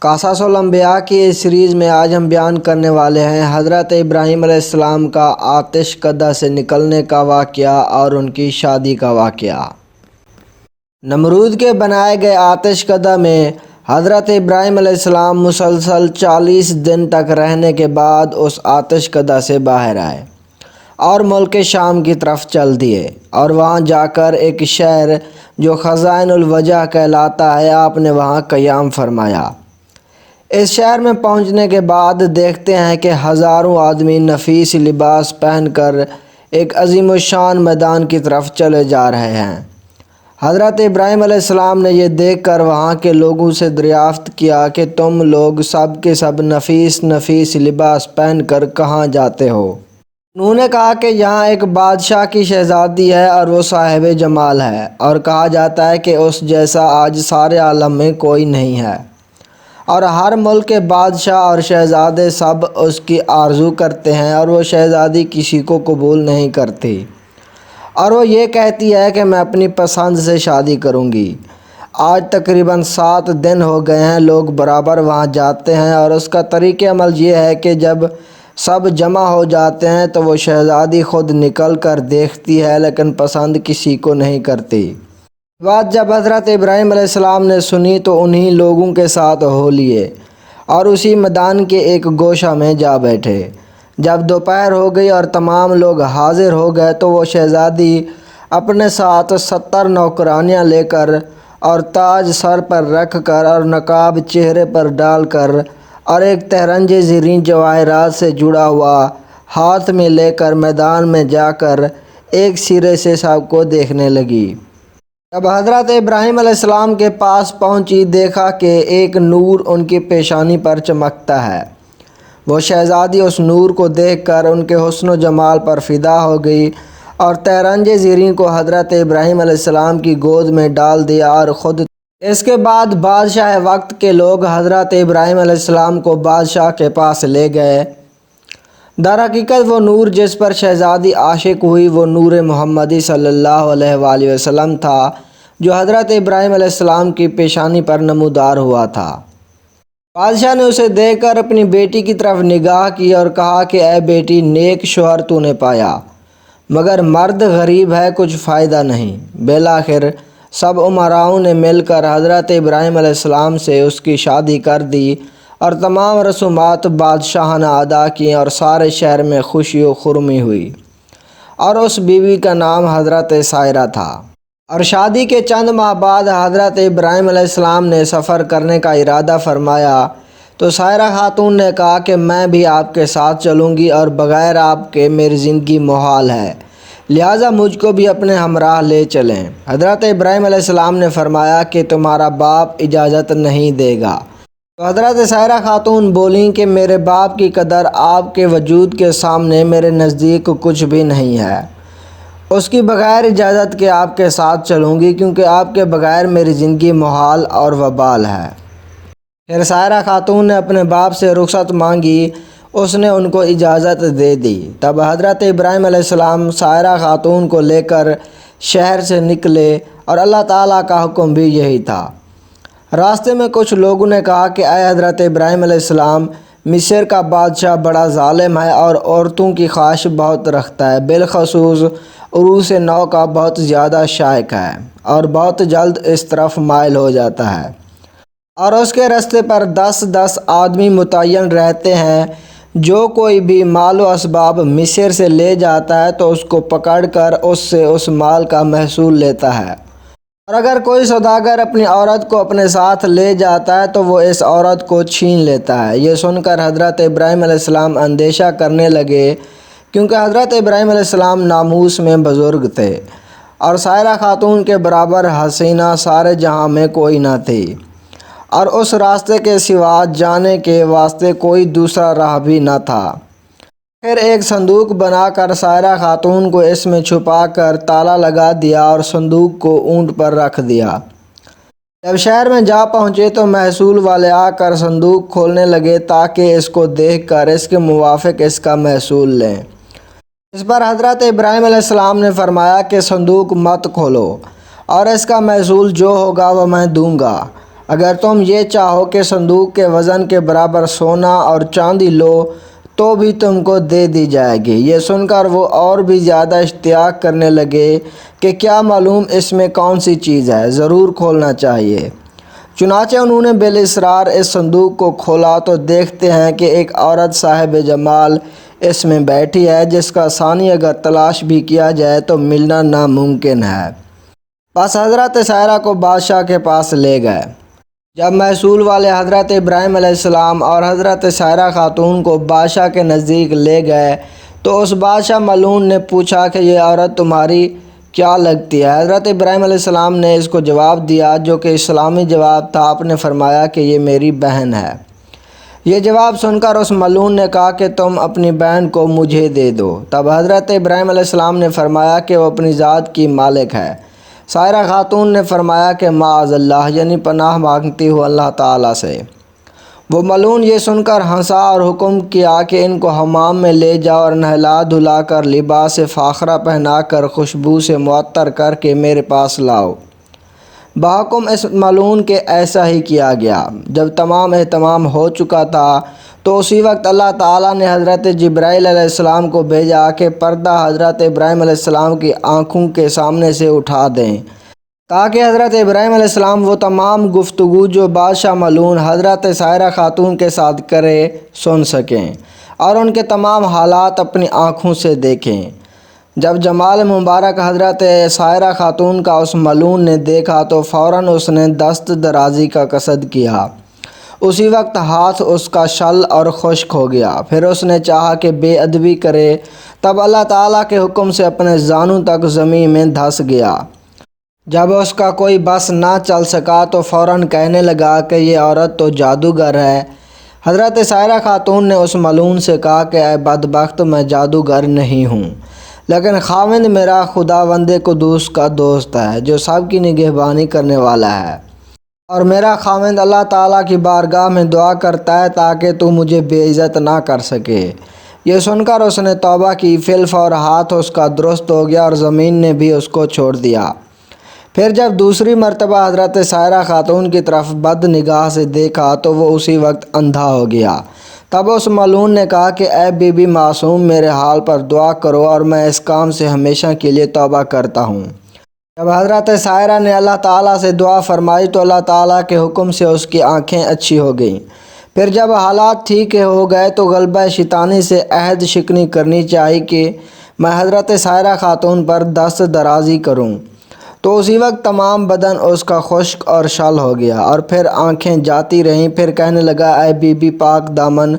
قصص الانبیاء کی اس سیریز میں آج ہم بیان کرنے والے ہیں حضرت ابراہیم علیہ السلام کا آتش کدہ سے نکلنے کا واقعہ اور ان کی شادی کا واقعہ۔ نمرود کے بنائے گئے آتش کدہ میں حضرت ابراہیم علیہ السلام مسلسل 40 دن تک رہنے کے بعد اس آتش کدہ سے باہر آئے اور ملک شام کی طرف چل دیے، اور وہاں جا کر ایک شہر جو خزائن الوجہ کہلاتا ہے آپ نے وہاں قیام فرمایا۔ اس شہر میں پہنچنے کے بعد دیکھتے ہیں کہ ہزاروں آدمی نفیس لباس پہن کر ایک عظیم الشان میدان کی طرف چلے جا رہے ہیں۔ حضرت ابراہیم علیہ السلام نے یہ دیکھ کر وہاں کے لوگوں سے دریافت کیا کہ تم لوگ سب کے سب نفیس لباس پہن کر کہاں جاتے ہو؟ انہوں نے کہا کہ یہاں ایک بادشاہ کی شہزادی ہے اور وہ صاحب جمال ہے، اور کہا جاتا ہے کہ اس جیسا آج سارے عالم میں کوئی نہیں ہے، اور ہر ملک کے بادشاہ اور شہزادے سب اس کی آرزو کرتے ہیں، اور وہ شہزادی کسی کو قبول نہیں کرتی، اور وہ یہ کہتی ہے کہ میں اپنی پسند سے شادی کروں گی۔ آج تقریباً 7 دن ہو گئے ہیں، لوگ برابر وہاں جاتے ہیں، اور اس کا طریقہ عمل یہ ہے کہ جب سب جمع ہو جاتے ہیں تو وہ شہزادی خود نکل کر دیکھتی ہے، لیکن پسند کسی کو نہیں کرتی۔ بات جب حضرت ابراہیم علیہ السلام نے سنی تو انہی لوگوں کے ساتھ ہو لیے اور اسی میدان کے ایک گوشہ میں جا بیٹھے۔ جب دوپہر ہو گئی اور تمام لوگ حاضر ہو گئے تو وہ شہزادی اپنے ساتھ 70 نوکرانیاں لے کر اور تاج سر پر رکھ کر اور نقاب چہرے پر ڈال کر اور ایک تہرنج زرین جواہرات سے جڑا ہوا ہاتھ میں لے کر میدان میں جا کر ایک سرے سے سب کو دیکھنے لگی۔ جب حضرت ابراہیم علیہ السلام کے پاس پہنچی دیکھا کہ ایک نور ان کی پیشانی پر چمکتا ہے۔ وہ شہزادی اس نور کو دیکھ کر ان کے حسن و جمال پر فدا ہو گئی اور تہرنج زرین کو حضرت ابراہیم علیہ السلام کی گود میں ڈال دیا اور خود۔ اس کے بعد بادشاہ وقت کے لوگ حضرت ابراہیم علیہ السلام کو بادشاہ کے پاس لے گئے۔ در حقیقت وہ نور جس پر شہزادی عاشق ہوئی وہ نور محمدی صلی اللہ علیہ وآلہ وسلم تھا جو حضرت ابراہیم علیہ السلام کی پیشانی پر نمودار ہوا تھا۔ بادشاہ نے اسے دیکھ کر اپنی بیٹی کی طرف نگاہ کی اور کہا کہ اے بیٹی، نیک شوہر تو نے پایا، مگر مرد غریب ہے، کچھ فائدہ نہیں۔ بالآخر سب امراؤں نے مل کر حضرت ابراہیم علیہ السلام سے اس کی شادی کر دی اور تمام رسومات بادشاہ نے ادا کیں اور سارے شہر میں خوشی و خرمی ہوئی، اور اس بیوی کا نام حضرت سائرہ تھا۔ اور شادی کے چند ماہ بعد حضرت ابراہیم علیہ السلام نے سفر کرنے کا ارادہ فرمایا تو سائرہ خاتون نے کہا کہ میں بھی آپ کے ساتھ چلوں گی اور بغیر آپ کے میری زندگی محال ہے، لہٰذا مجھ کو بھی اپنے ہمراہ لے چلیں۔ حضرت ابراہیم علیہ السلام نے فرمایا کہ تمہارا باپ اجازت نہیں دے گا۔ تو حضرت سائرہ خاتون بولیں کہ میرے باپ کی قدر آپ کے وجود کے سامنے میرے نزدیک کچھ بھی نہیں ہے، اس کی بغیر اجازت کے آپ کے ساتھ چلوں گی، کیونکہ آپ کے بغیر میری زندگی محال اور وبال ہے۔ پھر سائرہ خاتون نے اپنے باپ سے رخصت مانگی، اس نے ان کو اجازت دے دی۔ تب حضرت ابراہیم علیہ السلام سائرہ خاتون کو لے کر شہر سے نکلے اور اللہ تعالیٰ کا حکم بھی یہی تھا۔ راستے میں کچھ لوگوں نے کہا کہ اے حضرت ابراہیم علیہ السلام، مصر کا بادشاہ بڑا ظالم ہے اور عورتوں کی خواہش بہت رکھتا ہے، بالخصوص عروس نو کا بہت زیادہ شائق ہے اور بہت جلد اس طرف مائل ہو جاتا ہے، اور اس کے راستے پر 10 آدمی متعین رہتے ہیں، جو کوئی بھی مال و اسباب مصر سے لے جاتا ہے تو اس کو پکڑ کر اس سے اس مال کا محصول لیتا ہے، اور اگر کوئی سوداگر اپنی عورت کو اپنے ساتھ لے جاتا ہے تو وہ اس عورت کو چھین لیتا ہے۔ یہ سن کر حضرت ابراہیم علیہ السلام اندیشہ کرنے لگے، کیونکہ حضرت ابراہیم علیہ السلام ناموس میں بزرگ تھے اور سائرہ خاتون کے برابر حسینہ سارے جہاں میں کوئی نہ تھی، اور اس راستے کے سوا جانے کے واسطے کوئی دوسرا راہ بھی نہ تھا۔ پھر ایک صندوق بنا کر سائرہ خاتون کو اس میں چھپا کر تالا لگا دیا اور صندوق کو اونٹ پر رکھ دیا۔ جب شہر میں جا پہنچے تو محصول والے آ کر صندوق کھولنے لگے تاکہ اس کو دیکھ کر اس کے موافق اس کا محصول لیں۔ اس پر حضرت ابراہیم علیہ السلام نے فرمایا کہ صندوق مت کھولو، اور اس کا محصول جو ہوگا وہ میں دوں گا، اگر تم یہ چاہو کہ صندوق کے وزن کے برابر سونا اور چاندی لو تو بھی تم کو دے دی جائے گی۔ یہ سن کر وہ اور بھی زیادہ اشتیاق کرنے لگے کہ کیا معلوم اس میں کون سی چیز ہے، ضرور کھولنا چاہیے۔ چنانچہ انہوں نے بالاصرار اس صندوق کو کھولا تو دیکھتے ہیں کہ ایک عورت صاحب جمال اس میں بیٹھی ہے، جس کا ثانی اگر تلاش بھی کیا جائے تو ملنا ناممکن ہے۔ بس حضرت سائرہ کو بادشاہ کے پاس لے گئے۔ جب محصول والے حضرت ابراہیم علیہ السلام اور حضرت سائرہ خاتون کو بادشاہ کے نزدیک لے گئے تو اس بادشاہ ملعون نے پوچھا کہ یہ عورت تمہاری کیا لگتی ہے؟ حضرت ابراہیم علیہ السلام نے اس کو جواب دیا جو کہ اسلامی جواب تھا۔ آپ نے فرمایا کہ یہ میری بہن ہے۔ یہ جواب سن کر اس ملعون نے کہا کہ تم اپنی بہن کو مجھے دے دو۔ تب حضرت ابراہیم علیہ السلام نے فرمایا کہ وہ اپنی ذات کی مالک ہے۔ سائرہ خاتون نے فرمایا کہ معاذ اللہ، یعنی پناہ مانگتی ہوں اللہ تعالیٰ سے۔ وہ ملعون یہ سن کر ہنسا اور حکم کیا کہ ان کو حمام میں لے جاؤ اور نہلا دھلا کر لباس فاخرہ پہنا کر خوشبو سے معطر کر کے میرے پاس لاؤ۔ بحکم اس ملعون کے ایسا ہی کیا گیا۔ جب تمام اہتمام ہو چکا تھا تو اسی وقت اللہ تعالیٰ نے حضرت جبرائیل علیہ السلام کو بھیجا کہ پردہ حضرت ابراہیم علیہ السلام کی آنکھوں کے سامنے سے اٹھا دیں تاکہ حضرت ابراہیم علیہ السلام وہ تمام گفتگو جو بادشاہ ملعون حضرت سائرہ خاتون کے ساتھ کرے سن سکیں اور ان کے تمام حالات اپنی آنکھوں سے دیکھیں۔ جب جمال مبارک حضرت سائرہ خاتون کا اس ملعون نے دیکھا تو فوراً اس نے دست درازی کا قصد کیا۔ اسی وقت ہاتھ اس کا شل اور خشک ہو گیا۔ پھر اس نے چاہا کہ بے ادبی کرے، تب اللہ تعالیٰ کے حکم سے اپنے زانوں تک زمین میں دھس گیا۔ جب اس کا کوئی بس نہ چل سکا تو فوراً کہنے لگا کہ یہ عورت تو جادوگر ہے۔ حضرت سائرہ خاتون نے اس ملعون سے کہا کہ اے بدبخت، میں جادوگر نہیں ہوں، لیکن خاوند میرا خداوند قدوس کا دوست ہے جو سب کی نگہبانی کرنے والا ہے، اور میرا خاوند اللہ تعالیٰ کی بارگاہ میں دعا کرتا ہے تاکہ تو مجھے بے عزت نہ کر سکے۔ یہ سن کر اس نے توبہ کی، فی الفور ہاتھ اس کا درست ہو گیا اور زمین نے بھی اس کو چھوڑ دیا۔ پھر جب دوسری مرتبہ حضرت سائرہ خاتون کی طرف بد نگاہ سے دیکھا تو وہ اسی وقت اندھا ہو گیا۔ تب اس ملعون نے کہا کہ اے بی بی معصوم، میرے حال پر دعا کرو اور میں اس کام سے ہمیشہ کے لیے توبہ کرتا ہوں۔ جب حضرت سائرہ نے اللہ تعالیٰ سے دعا فرمائی تو اللہ تعالیٰ کے حکم سے اس کی آنکھیں اچھی ہو گئیں۔ پھر جب حالات ٹھیک ہو گئے تو غلبہ شیطانی سے عہد شکنی کرنی چاہی کہ میں حضرت سائرہ خاتون پر دست درازی کروں، تو اسی وقت تمام بدن اس کا خشک اور شل ہو گیا اور پھر آنکھیں جاتی رہیں۔ پھر کہنے لگا اے بی بی پاک دامن،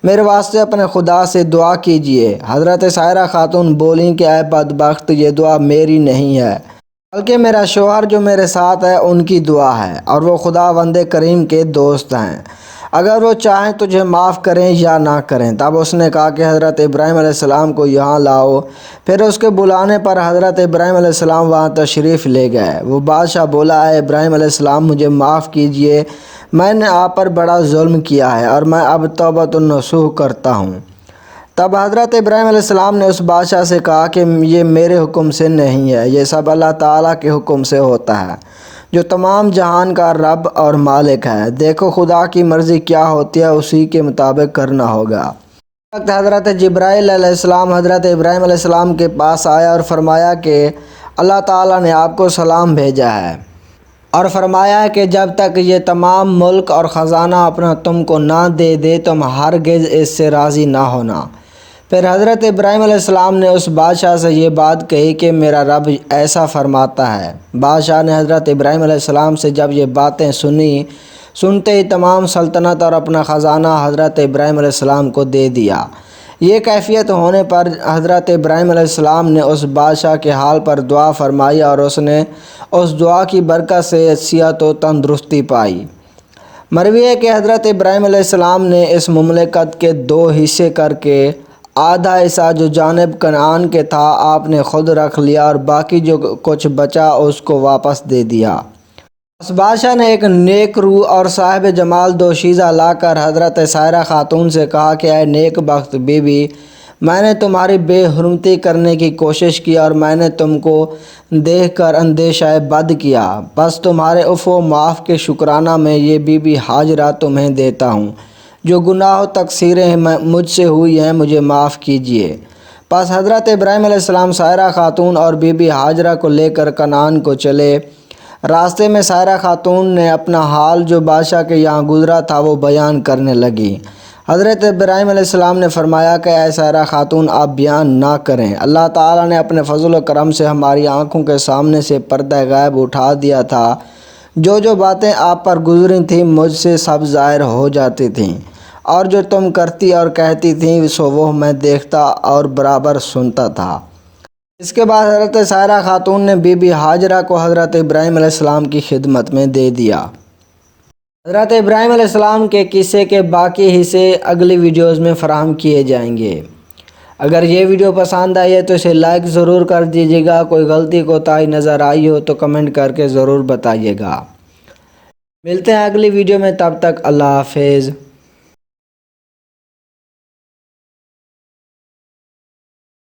میرے واسطے اپنے خدا سے دعا کیجئے۔ حضرت سائرہ خاتون بولیں کہ اے بدبخت، یہ دعا میری نہیں ہے بلکہ میرا شوہر جو میرے ساتھ ہے ان کی دعا ہے، اور وہ خداوند کریم کے دوست ہیں، اگر وہ چاہیں تجھے معاف کریں یا نہ کریں۔ تب اس نے کہا کہ حضرت ابراہیم علیہ السلام کو یہاں لاؤ۔ پھر اس کے بلانے پر حضرت ابراہیم علیہ السلام وہاں تشریف لے گئے۔ وہ بادشاہ بولا اے ابراہیم علیہ السلام، مجھے معاف کیجئے، میں نے آپ پر بڑا ظلم کیا ہے اور میں اب توبۃ النصوح کرتا ہوں۔ تب حضرت ابراہیم علیہ السلام نے اس بادشاہ سے کہا کہ یہ میرے حکم سے نہیں ہے، یہ سب اللہ تعالیٰ کے حکم سے ہوتا ہے جو تمام جہان کا رب اور مالک ہے۔ دیکھو خدا کی مرضی کیا ہوتی ہے، اسی کے مطابق کرنا ہوگا۔ اس وقت حضرت جبرائیل علیہ السلام حضرت ابراہیم علیہ السلام کے پاس آیا اور فرمایا کہ اللہ تعالیٰ نے آپ کو سلام بھیجا ہے اور فرمایا ہے کہ جب تک یہ تمام ملک اور خزانہ اپنا تم کو نہ دے دے تم ہرگز اس سے راضی نہ ہونا۔ پھر حضرت ابراہیم علیہ السلام نے اس بادشاہ سے یہ بات کہی کہ میرا رب ایسا فرماتا ہے۔ بادشاہ نے حضرت ابراہیم علیہ السلام سے جب یہ باتیں سنتے ہی تمام سلطنت اور اپنا خزانہ حضرت ابراہیم علیہ السلام کو دے دیا۔ یہ کیفیت ہونے پر حضرت ابراہیم علیہ السلام نے اس بادشاہ کے حال پر دعا فرمائی اور اس نے اس دعا کی برکت سے صحت و تندرستی پائی۔ مروی ہے کہ حضرت ابراہیم علیہ السلام نے اس مملکت کے 2 حصے کر کے آدھا حصہ جو جانب کنعان کے تھا آپ نے خود رکھ لیا اور باقی جو کچھ بچا اس کو واپس دے دیا۔ اس بادشاہ نے ایک نیک روح اور صاحب جمال دوشیزہ لا کر حضرت سائرہ خاتون سے کہا کہ اے نیک بخت بی بی، میں نے تمہاری بے حرمتی کرنے کی کوشش کی اور میں نے تم کو دیکھ کر اندیشہ بد کیا، بس تمہارے عفو و معاف کے شکرانہ میں یہ بی بی ہاجرہ تمہیں دیتا ہوں۔ جو گناہ و تقصیریں مجھ سے ہوئی ہیں مجھے معاف کیجیے۔ پس حضرت ابراہیم علیہ السلام سائرہ خاتون اور بی بی ہاجرہ کو لے کر کنعان کو چلے۔ راستے میں سائرہ خاتون نے اپنا حال جو بادشاہ کے یہاں گزرا تھا وہ بیان کرنے لگی۔ حضرت ابراہیم علیہ السلام نے فرمایا کہ اے سائرہ خاتون آپ بیان نہ کریں، اللہ تعالیٰ نے اپنے فضل و کرم سے ہماری آنکھوں کے سامنے سے پردہ غیب اٹھا دیا تھا۔ جو باتیں آپ پر گزری تھیں مجھ سے سب ظاہر ہو جاتی تھیں، اور جو تم کرتی اور کہتی تھیں سو وہ میں دیکھتا اور برابر سنتا تھا۔ اس کے بعد حضرت سائرہ خاتون نے بی بی ہاجرہ کو حضرت ابراہیم علیہ السلام کی خدمت میں دے دیا۔ حضرت ابراہیم علیہ السلام کے قصے کے باقی حصے اگلی ویڈیوز میں فراہم کیے جائیں گے۔ اگر یہ ویڈیو پسند آئی ہے تو اسے لائک ضرور کر دیجیے گا۔ کوئی غلطی کوتاہی نظر آئی ہو تو کمنٹ کر کے ضرور بتائیے گا۔ ملتے ہیں اگلی ویڈیو میں، تب تک اللہ حافظ۔